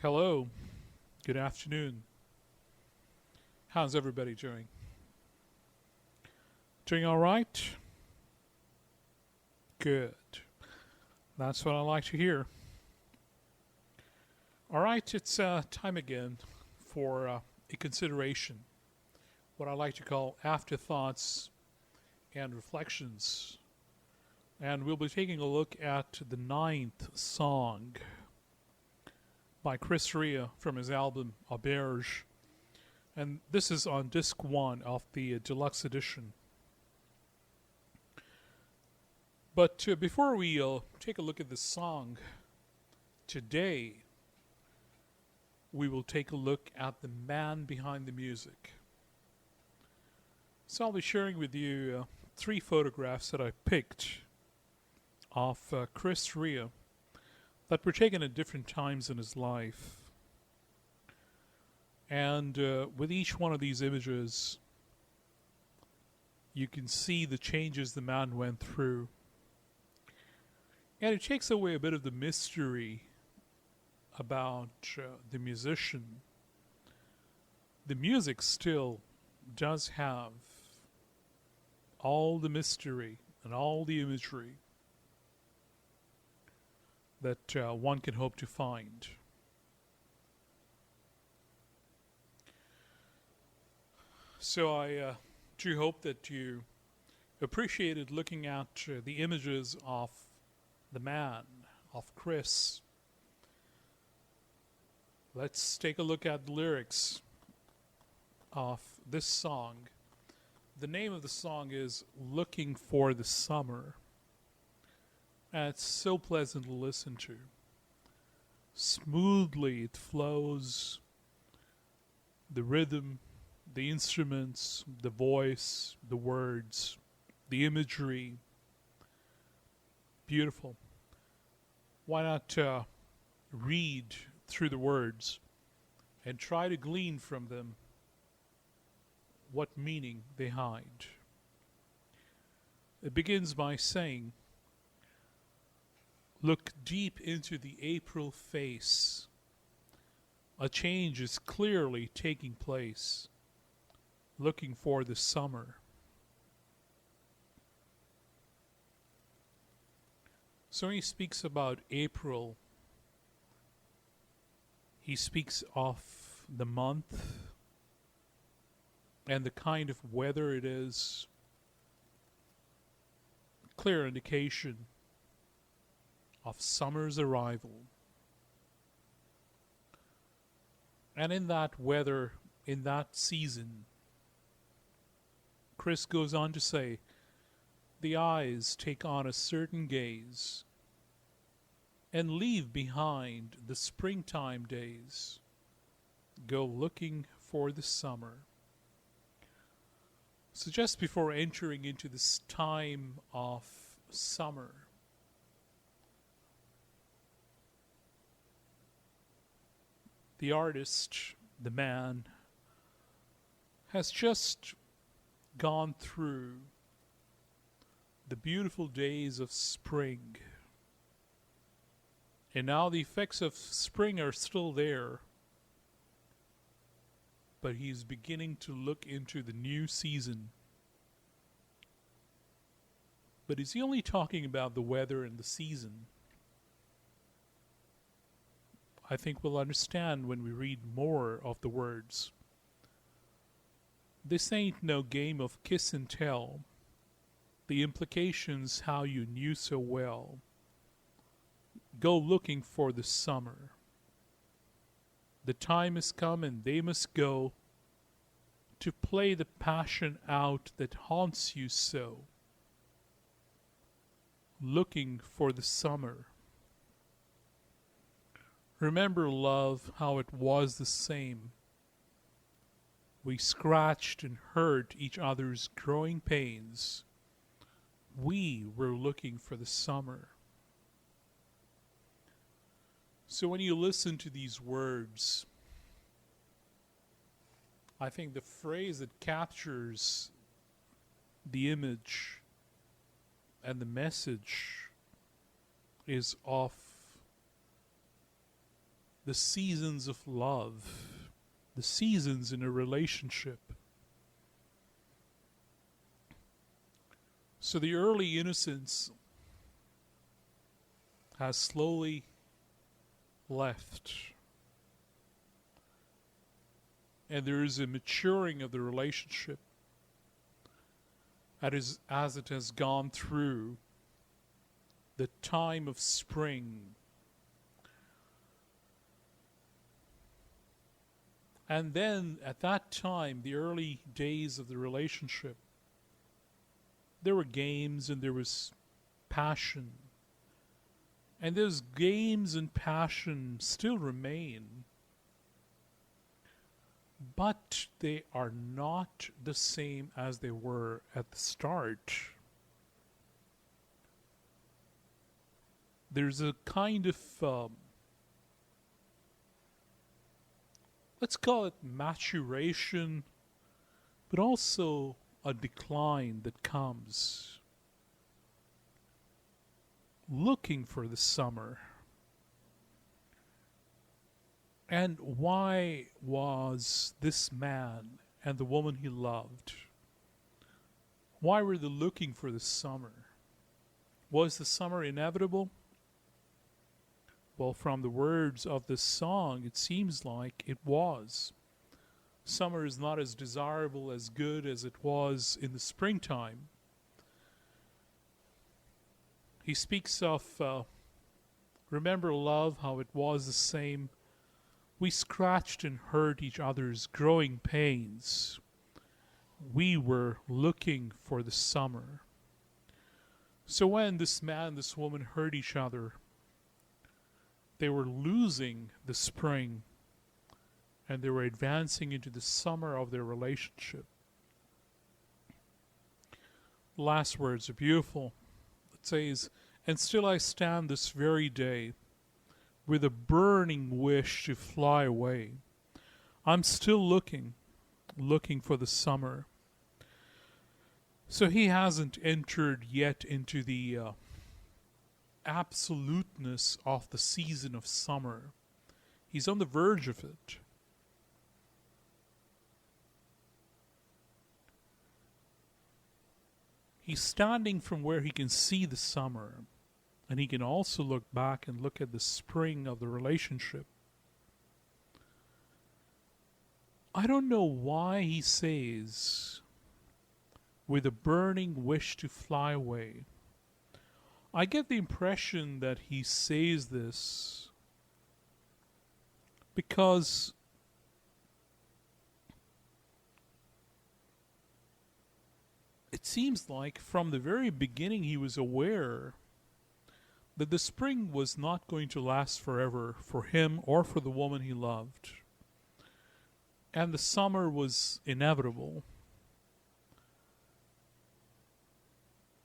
Hello, good afternoon. How's everybody doing? Doing all right? Good. That's what I like to hear. All right, it's time again for a consideration, what I like to call afterthoughts and reflections. And we'll be taking a look at the ninth song by Chris Rea from his album Auberge. And this is on disc one of the Deluxe Edition. But before we take a look at this song, today we will take a look at the man behind the music. So I'll be sharing with you three photographs that I picked of Chris Rea that were taken at different times in his life. And with each one of these images, you can see the changes the man went through. And it takes away a bit of the mystery about the musician. The music still does have all the mystery and all the imagery that one can hope to find. So I do hope that you appreciated looking at the images of the man, of Chris. Let's take a look at the lyrics of this song. The name of the song is Looking for the Summer. And it's so pleasant to listen to. Smoothly it flows. The rhythm, the instruments, the voice, the words, the imagery. Beautiful. Why not read through the words and try to glean from them what meaning they hide? It begins by saying, look deep into the April face. A change is clearly taking place. Looking for the summer. So when he speaks about April, he speaks of the month and the kind of weather it is. Clear indication of summer's arrival. And in that weather, in that season, Chris goes on to say, the eyes take on a certain gaze and leave behind the springtime days, go looking for the summer. So just before entering into this time of summer, the artist, the man, has just gone through the beautiful days of spring. And now the effects of spring are still there. But he's beginning to look into the new season. But is he only talking about the weather and the season? I think we'll understand when we read more of the words. This ain't no game of kiss and tell. The implications how you knew so well. Go looking for the summer. The time has come and they must go to play the passion out that haunts you so. Looking for the summer. Remember, love, how it was the same. We scratched and hurt each other's growing pains. We were looking for the summer. So when you listen to these words, I think the phrase that captures the image and the message is of the seasons of love, the seasons in a relationship. So the early innocence has slowly left. And there is a maturing of the relationship as it has gone through the time of spring. And then at that time, the early days of the relationship, there were games and there was passion. And those games and passion still remain. But they are not the same as they were at the start. There's a kind of, let's call it maturation, but also a decline that comes. Looking for the summer. And why was this man and the woman he loved, why were they looking for the summer? Was the summer inevitable? Well, from the words of this song, it seems like it was. Summer is not as desirable, as good as it was in the springtime. He speaks of, remember love, how it was the same. We scratched and hurt each other's growing pains. We were looking for the summer. So when this man and this woman hurt each other, they were losing the spring and they were advancing into the summer of their relationship. The last words are beautiful. It says, "And still I stand this very day with a burning wish to fly away. I'm still looking for the summer." So he hasn't entered yet into the absoluteness of the season of summer. He's on the verge of it. He's standing from where he can see the summer, and he can also look back and look at the spring of the relationship. I don't know why he says, with a burning wish to fly away. I get the impression that he says this because it seems like from the very beginning he was aware that the spring was not going to last forever for him or for the woman he loved. And the summer was inevitable.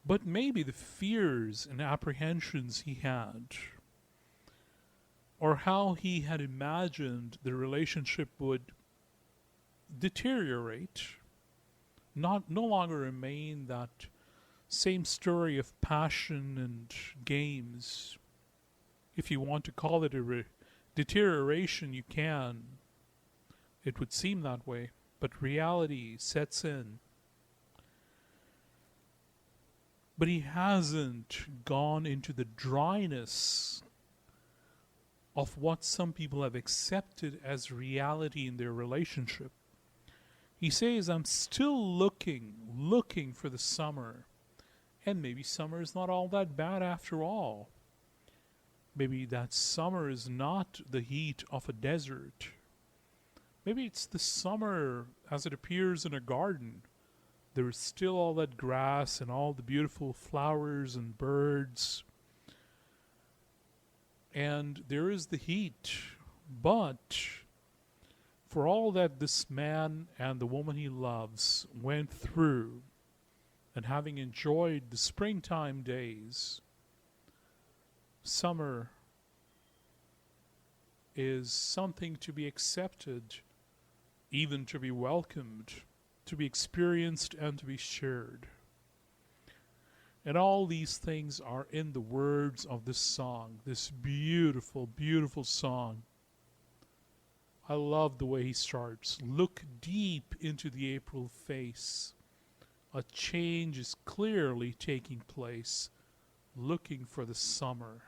But maybe the fears and apprehensions he had, or how he had imagined the relationship would deteriorate, no longer remain that same story of passion and games. If you want to call it a deterioration, you can. It would seem that way, but reality sets in. But he hasn't gone into the dryness of what some people have accepted as reality in their relationship. He says, I'm still looking for the summer. And maybe summer is not all that bad after all. Maybe that summer is not the heat of a desert. Maybe it's the summer as it appears in a garden. There is still all that grass and all the beautiful flowers and birds. And there is the heat. But for all that this man and the woman he loves went through, and having enjoyed the springtime days, summer is something to be accepted, even to be welcomed, to be experienced and to be shared. And all these things are in the words of this song, this beautiful, beautiful song. I love the way he starts. Look deep into the April face. A change is clearly taking place. Looking for the summer.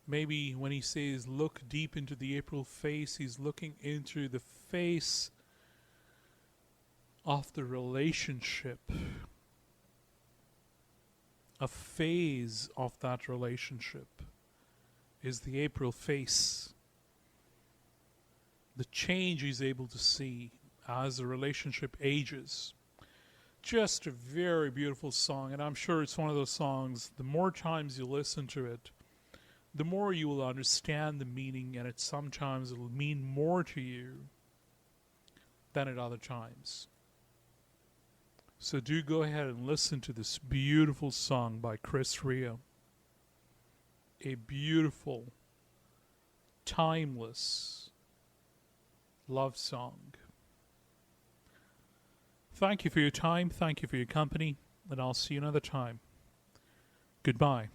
Maybe when he says look deep into the April face, he's looking into the face of the relationship. A phase of that relationship is the April face. The change he's able to see as the relationship ages. Just a very beautiful song, and I'm sure it's one of those songs, the more times you listen to it, the more you will understand the meaning, and it sometimes will mean more to you than at other times. So do go ahead and listen to this beautiful song by Chris Rea. A beautiful, timeless love song. Thank you for your time, thank you for your company, and I'll see you another time. Goodbye.